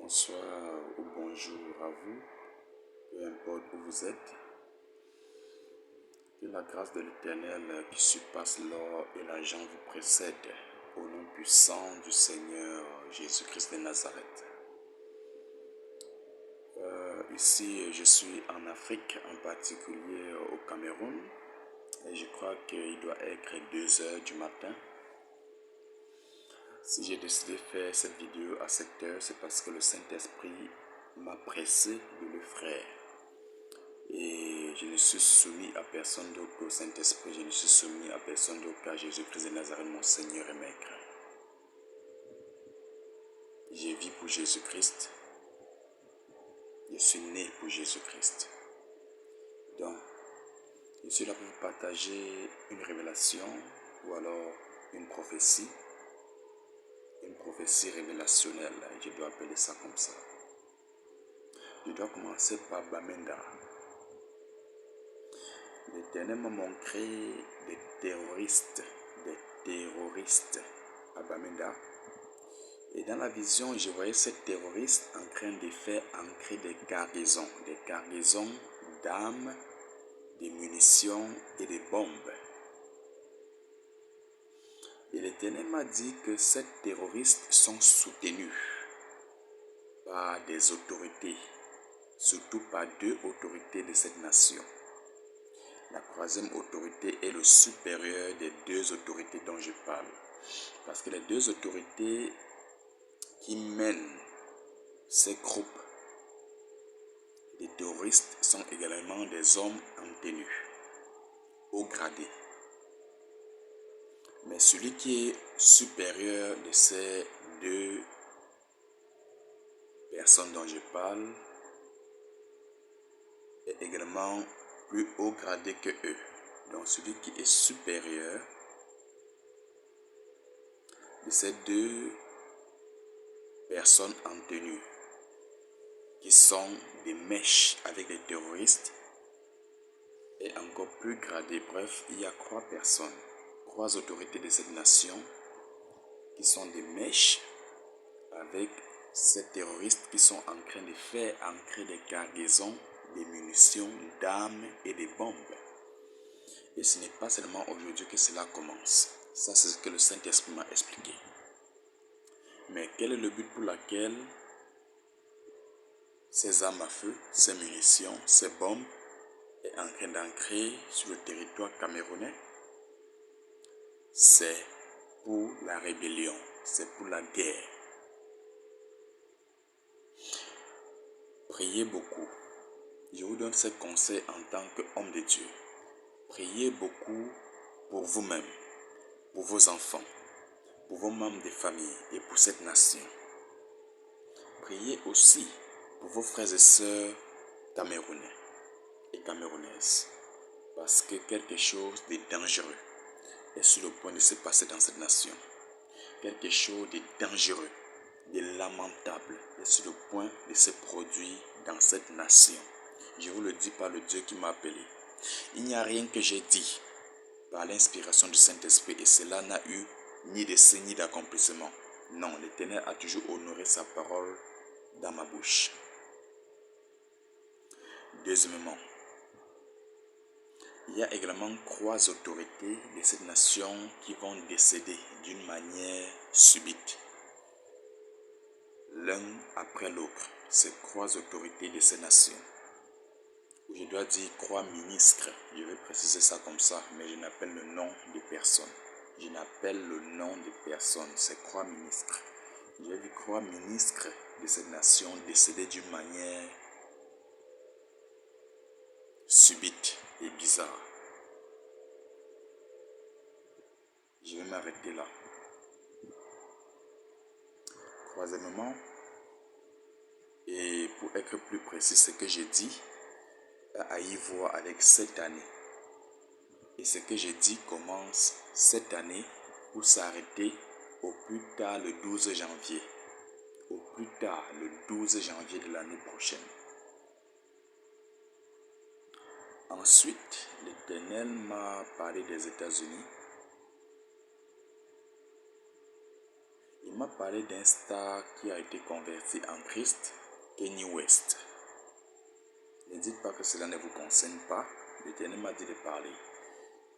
Bonsoir ou bonjour à vous, peu importe où vous êtes. Que la grâce de l'Éternel qui surpasse l'or et l'argent vous précède au nom puissant du Seigneur Jésus-Christ de Nazareth. Ici, je suis en Afrique, en particulier au Cameroun, et je crois qu'il doit être 2 heures du matin. Si j'ai décidé de faire cette vidéo à cette heure, c'est parce que le Saint-Esprit m'a pressé de le faire. Et je ne suis soumis à personne d'autre qu'au Saint-Esprit. Je ne suis soumis à personne d'autre qu'à Jésus-Christ de Nazareth, mon Seigneur et Maître. Je vis pour Jésus-Christ. Je suis né pour Jésus-Christ. Donc, je suis là pour vous partager une révélation ou alors une prophétie révélationnelle. Je dois appeler ça comme ça. Je dois commencer par Bamenda. L'Éternel m'a montré des terroristes à Bamenda. Et dans la vision, je voyais ces terroristes en train de faire ancrer des cargaisons d'armes, des munitions et des bombes. Et l'Éternel m'a dit que ces terroristes sont soutenus par des autorités, surtout par 2 autorités de cette nation. La 3e autorité est le supérieur des 2 autorités dont je parle. Parce que les 2 autorités qui mènent ces groupes de terroristes sont également des hommes en tenue, haut gradé. Mais celui qui est supérieur de ces 2 personnes dont je parle est également plus haut gradé que eux. Donc celui qui est supérieur de ces 2 personnes en tenue, qui sont des mèches avec les terroristes, est encore plus gradé. Bref, il y a 3 personnes, 3 autorités de cette nation qui sont des mèches avec ces terroristes qui sont en train de faire ancrer des cargaisons, des munitions, d'armes et des bombes. Et ce n'est pas seulement aujourd'hui que cela commence. Ça, c'est ce que le Saint-Esprit m'a expliqué. Mais quel est le but pour lequel ces armes à feu, ces munitions, ces bombes est en train d'ancrer sur le territoire camerounais? C'est pour la rébellion, c'est pour la guerre. Priez beaucoup. Je vous donne ce conseil en tant qu'homme de Dieu. Priez beaucoup pour vous-même, pour vos enfants, pour vos membres de famille et pour cette nation. Priez aussi pour vos frères et sœurs camerounais et camerounaises, parce que quelque chose de dangereux est sur le point de se passer dans cette nation. Quelque chose de dangereux, de lamentable est sur le point de se produire dans cette nation. Je vous le dis par le Dieu qui m'a appelé. Il n'y a rien que j'ai dit par l'inspiration du Saint-Esprit et cela n'a eu ni de signe ni d'accomplissement. Non, l'Éternel a toujours honoré sa parole dans ma bouche. Deuxièmement, il y a également 3 autorités de cette nation qui vont décéder d'une manière subite. L'un après l'autre, ces 3 autorités de ces nations. Je dois dire 3 ministres, je vais préciser ça comme ça, mais je n'appelle le nom de personne. Je n'appelle le nom de personne, c'est 3 ministres. J'ai vu 3 ministres de cette nation décéder d'une manière subite et bizarre. Je vais m'arrêter là. Troisièmement, et pour être plus précis, ce que j'ai dit a à y voir avec cette année. Et ce que j'ai dit commence cette année pour s'arrêter au plus tard le 12 janvier. Au plus tard le 12 janvier de l'année prochaine. Ensuite, l'Éternel m'a parlé des États-Unis. Il Il m'a parlé d'un star qui a été converti en Christ, Kanye West. Ne dites pas que cela ne vous concerne pas, l'Éternel m'a dit de parler.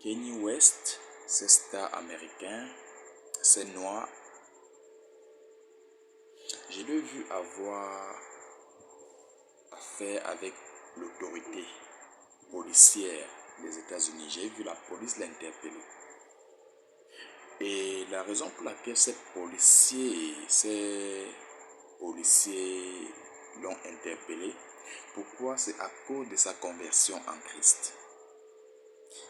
Kanye West, c'est star américain, c'est noir. Je l'ai vu avoir affaire avec l'autorité policière des États-Unis. J'ai vu la police l'interpeller. Et la raison pour laquelle ces policiers l'ont interpellé, pourquoi? C'est à cause de sa conversion en Christ.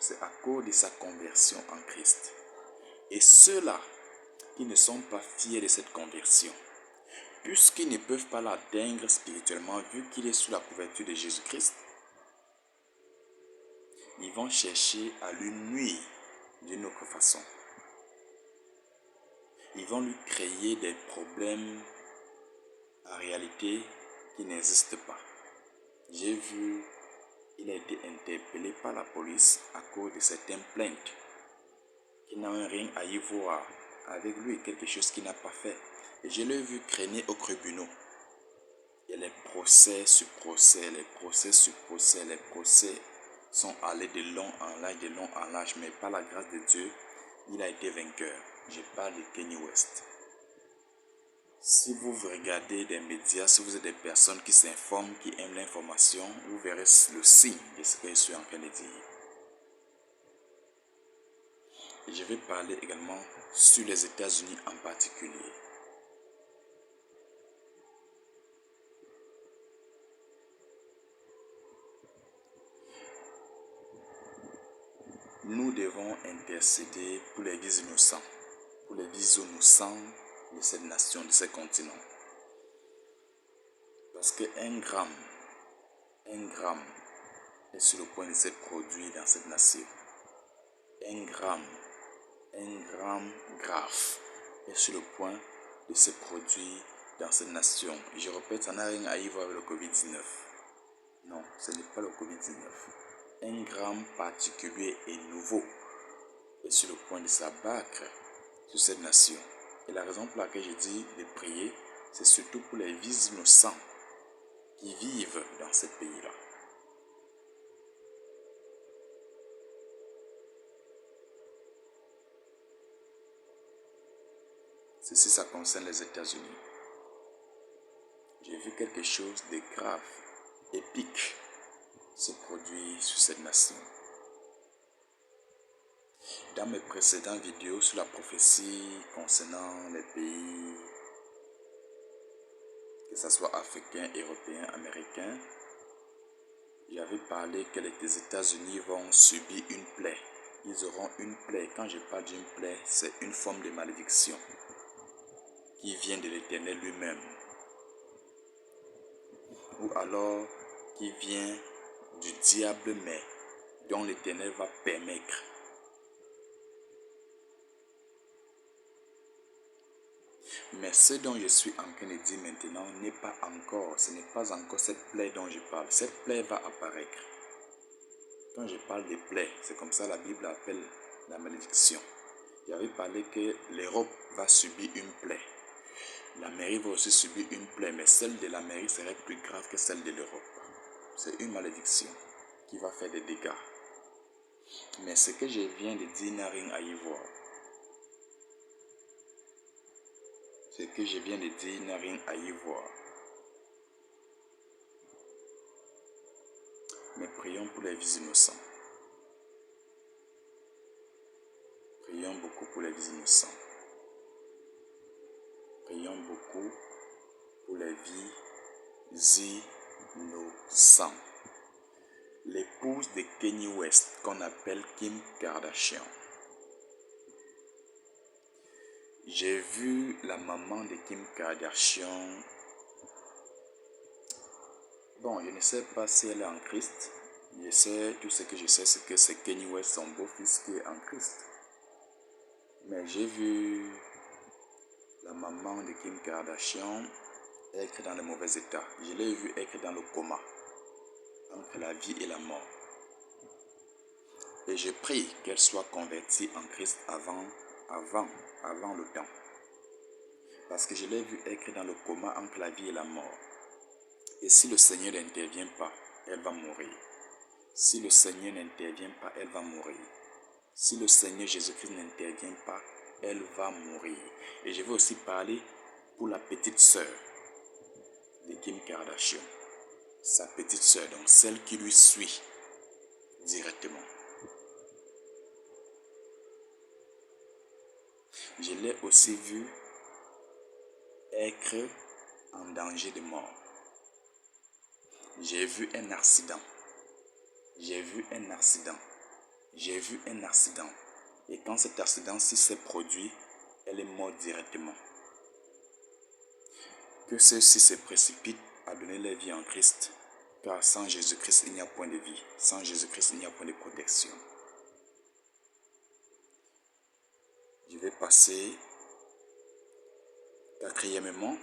C'est à cause de sa conversion en Christ. Et ceux-là qui ne sont pas fiers de cette conversion, puisqu'ils ne peuvent pas l'atteindre spirituellement vu qu'il est sous la couverture de Jésus-Christ, ils vont chercher à lui nuire d'une autre façon. Ils vont lui créer des problèmes en réalité qui n'existent pas. J'ai vu, il a été interpellé par la police à cause de certaines plaintes qui n'ont rien à y voir avec lui, quelque chose qu'il n'a pas fait. Et je l'ai vu traîner au tribunal. Et les procès sur procès, les procès sur procès, les procès sont allés de long en large, de long en large, mais par la grâce de Dieu, il a été vainqueur. Je parle de Kanye West. Si vous regardez des médias, si vous êtes des personnes qui s'informent, qui aiment l'information, vous verrez le signe de ce que je suis en train de dire. Et je vais parler également sur les États-Unis en particulier. Nous devons intercéder pour les vies innocents, pour les vies innocents de cette nation, de ce continent. Parce qu'un gramme est sur le point de se produire dans cette nation. Un gramme grave est sur le point de se produire dans cette nation. Je répète, ça n'a rien à y voir avec le Covid-19. Non, ce n'est pas le Covid-19. Un gramme particulier et nouveau est sur le point de s'abattre sur cette nation. Et la raison pour laquelle je dis de prier, c'est surtout pour les vies innocents qui vivent dans ce pays-là. Ceci, ça concerne les États-Unis. J'ai vu quelque chose de grave, épique, se produire sur cette nation. Dans mes précédentes vidéos sur la prophétie concernant les pays, que ce soit africains, européens, américains, j'avais parlé que les États-Unis vont subir une plaie. Ils auront une plaie. Quand je parle d'une plaie, c'est une forme de malédiction qui vient de l'Éternel lui-même. Ou alors qui vient du diable, mais dont l'Éternel va permettre. Mais ce dont je suis en train de dire maintenant ce n'est pas encore cette plaie dont je parle. Cette plaie va apparaître. Quand je parle de plaie, c'est comme ça la Bible appelle la malédiction. J'avais parlé que l'Europe va subir une plaie. L'Amérique va aussi subir une plaie, mais celle de l'Amérique serait plus grave que celle de l'Europe. C'est une malédiction qui va faire des dégâts. Mais ce que je viens de dire n'a rien à y voir. Ce que je viens de dire n'a rien à y voir. Mais prions pour les vies innocents. Prions beaucoup pour les vies innocents. Prions beaucoup pour les vies innocents. L'épouse de Kanye West, qu'on appelle Kim Kardashian. J'ai vu la maman de Kim Kardashian. Bon, je ne sais pas si elle est en Christ. Tout ce que je sais, c'est que c'est Kanye West, son beau-fils, qui est en Christ. Mais j'ai vu la maman de Kim Kardashian être dans le mauvais état. Je l'ai vu être dans le coma, entre la vie et la mort. Et je prie qu'elle soit convertie en Christ avant le temps. Parce que je l'ai vu être dans le coma entre la vie et la mort. Et si le Seigneur n'intervient pas, elle va mourir. Si le Seigneur n'intervient pas, elle va mourir. Si le Seigneur Jésus-Christ n'intervient pas, elle va mourir. Et je vais aussi parler pour la petite sœur de Kim Kardashian. Sa petite sœur, donc celle qui lui suit directement. Je l'ai aussi vu être en danger de mort. J'ai vu un accident. J'ai vu un accident. J'ai vu un accident. Et quand cet accident-ci s'est produit, elle est morte directement. Que ceux-ci se précipitent à donner leur vie en Christ, car sans Jésus-Christ, il n'y a point de vie. Sans Jésus-Christ, il n'y a point de protection. Je vais passer quatrièmement.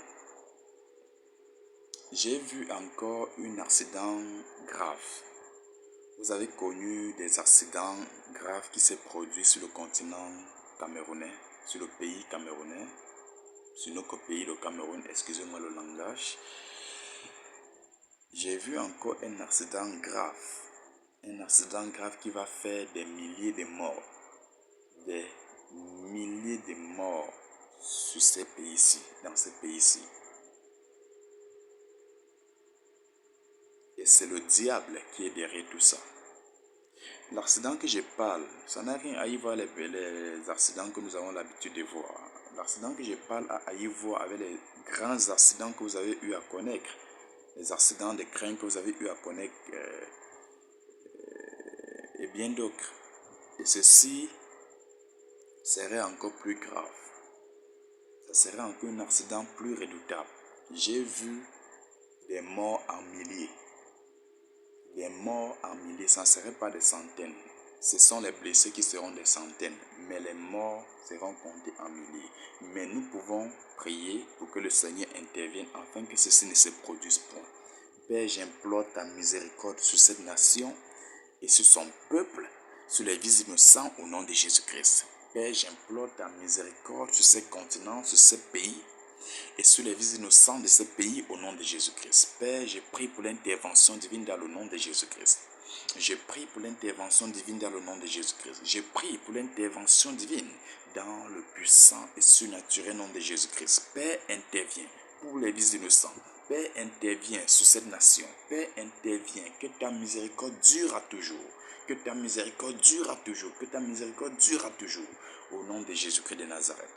J'ai vu encore un accident grave. Vous avez connu des accidents graves qui se produisent sur le continent camerounais, sur le pays camerounais, sur notre pays, le Cameroun, excusez-moi le langage. J'ai vu encore un accident grave qui va faire des milliers de morts, des milliers de morts sur ces pays-ci, dans ces pays-ci. Et c'est le diable qui est derrière tout ça. L'accident que je parle, ça n'a rien à y voir les accidents que nous avons l'habitude de voir. L'accident que je parle a à y voir avec les grands accidents que vous avez eu à connaître. Les accidents de train que vous avez eu à connaître et bien d'autres. Et ceci serait encore plus grave. Ça serait encore un accident plus redoutable. J'ai vu des morts en milliers. Des morts en milliers, ça ne serait pas des centaines. Ce sont les blessés qui seront des centaines, mais les morts seront comptés en milliers. Mais nous pouvons prier pour que le Seigneur intervienne afin que ceci ne se produise point. Père, j'implore ta miséricorde sur cette nation et sur son peuple, sur les vies innocents au nom de Jésus-Christ. Père, j'implore ta miséricorde sur ces continents, sur ces pays et sur les vies innocentes de ce pays au nom de Jésus-Christ. Père, je prie pour l'intervention divine dans le nom de Jésus-Christ. Je prie pour l'intervention divine dans le nom de Jésus-Christ. Je prie pour l'intervention divine dans le puissant et surnaturel nom de Jésus-Christ. Père, interviens pour les vies innocentes. Père, interviens sur cette nation. Père, interviens. Que ta miséricorde dure à toujours. Que ta miséricorde dure à toujours. Que ta miséricorde dure à toujours. Au nom de Jésus-Christ de Nazareth.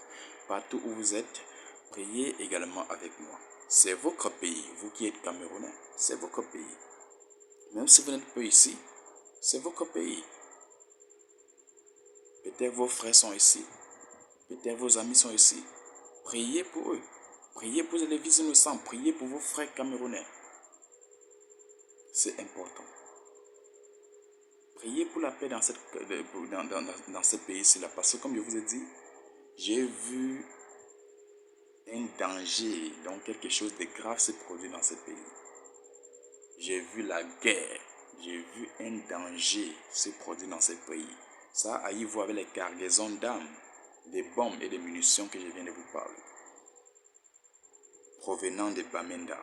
Partout où vous êtes, priez également avec moi. C'est votre pays, vous qui êtes Camerounais, c'est votre pays. Même si vous n'êtes pas ici, c'est votre pays. Peut-être vos frères sont ici, peut-être vos amis sont ici. Priez pour eux, priez pour les vies innocents, priez pour vos frères camerounais. C'est important. Priez pour la paix dans ce pays-ci, parce que comme je vous ai dit, j'ai vu un danger, donc quelque chose de grave se produit dans ce pays. J'ai vu la guerre, j'ai vu un danger se produire dans ce pays. Ça a à y voir avec les cargaisons d'armes, des bombes et des munitions que je viens de vous parler, provenant de Bamenda.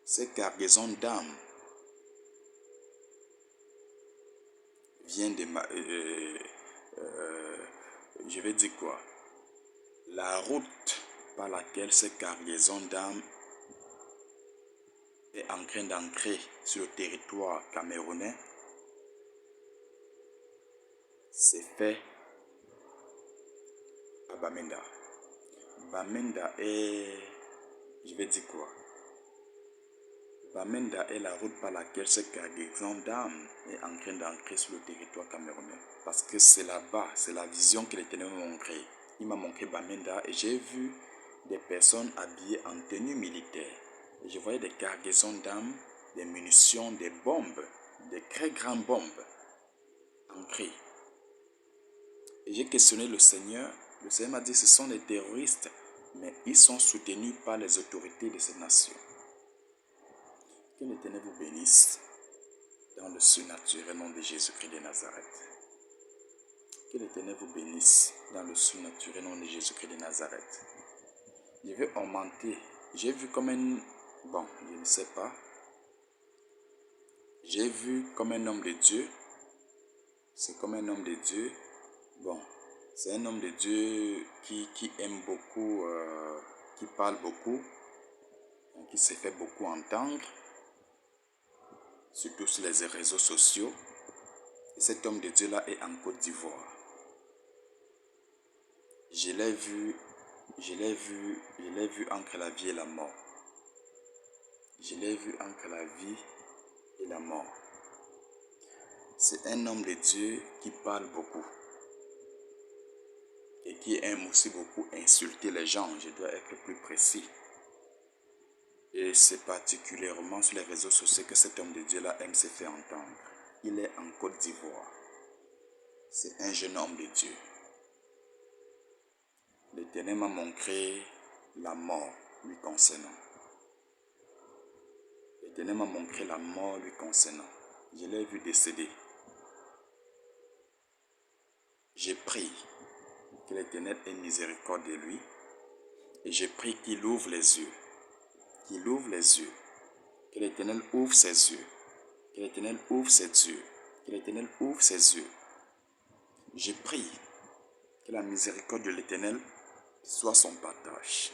Ces cargaisons d'armes viennent de je vais dire quoi? La route par laquelle ces cargaisons d'armes est en train d'entrer sur le territoire camerounais, c'est fait à Bamenda. Bamenda est, je vais dire quoi? Bamenda est la route par laquelle ce cargaison d'armes est en train d'entrer sur le territoire camerounais. Parce que c'est là-bas, c'est la vision que l'Éternel m'a montrée. Il m'a montré Bamenda et j'ai vu des personnes habillées en tenue militaire. Et je voyais des cargaisons d'armes, des munitions, des bombes, des très grandes bombes ancrées. Et j'ai questionné le Seigneur. Le Seigneur m'a dit que ce sont des terroristes, mais ils sont soutenus par les autorités de cette nation. Que l'Éternel vous bénisse dans le surnaturel nom de Jésus-Christ de Nazareth. Que l'Éternel vous bénisse dans le surnaturel nom de Jésus-Christ de Nazareth. Je vais augmenter. J'ai vu comme un... Bon, je ne sais pas. J'ai vu comme un homme de Dieu. C'est comme un homme de Dieu. Bon, c'est un homme de Dieu qui aime beaucoup, qui parle beaucoup, qui se fait beaucoup entendre, surtout sur les réseaux sociaux. Et cet homme de Dieu-là est en Côte d'Ivoire. Je l'ai vu entre la vie et la mort. Je l'ai vu entre la vie et la mort. C'est un homme de Dieu qui parle beaucoup et qui aime aussi beaucoup insulter les gens. Je dois être plus précis. Et c'est particulièrement sur les réseaux sociaux que cet homme de Dieu-là aime se faire entendre. Il est en Côte d'Ivoire. C'est un jeune homme de Dieu. L'Éternel m'a montré la mort lui concernant. L'Éternel m'a montré la mort lui concernant. Je l'ai vu décéder. J'ai prié que l'Éternel ait miséricorde de lui. Et j'ai prié qu'il ouvre les yeux. Qu'il ouvre les yeux. Que l'Éternel ouvre ses yeux. Que l'Éternel ouvre ses yeux. Que l'Éternel ouvre ses yeux. J'ai prié que la miséricorde de l'Éternel soit son partage.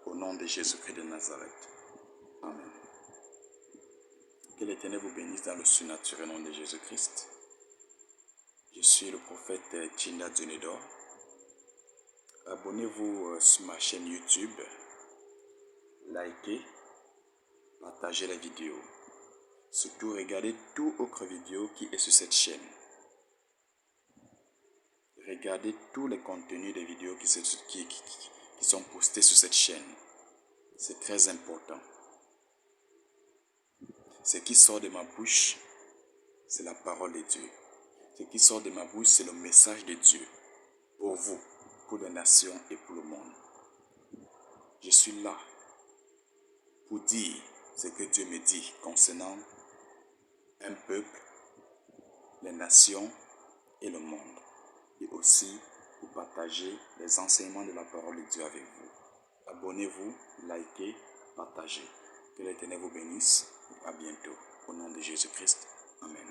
Au nom de Jésus-Christ de Nazareth. Amen. Que l'Éternel vous bénisse dans le surnaturel nom de Jésus-Christ. Je suis le prophète Chinda Dunedor. Abonnez-vous sur ma chaîne YouTube. Likez, partagez la vidéo. Surtout, regardez toute autre vidéo qui est sur cette chaîne. Regardez tous les contenus des vidéos qui sont postés sur cette chaîne. C'est très important. Ce qui sort de ma bouche, c'est la parole de Dieu. Ce qui sort de ma bouche, c'est le message de Dieu. Pour vous, pour les nations et pour le monde. Je suis là pour dire ce que Dieu me dit concernant un peuple, les nations et le monde. Et aussi pour partager les enseignements de la parole de Dieu avec vous. Abonnez-vous, likez, partagez. Que l'Éternel vous bénisse. À bientôt. Au nom de Jésus-Christ. Amen.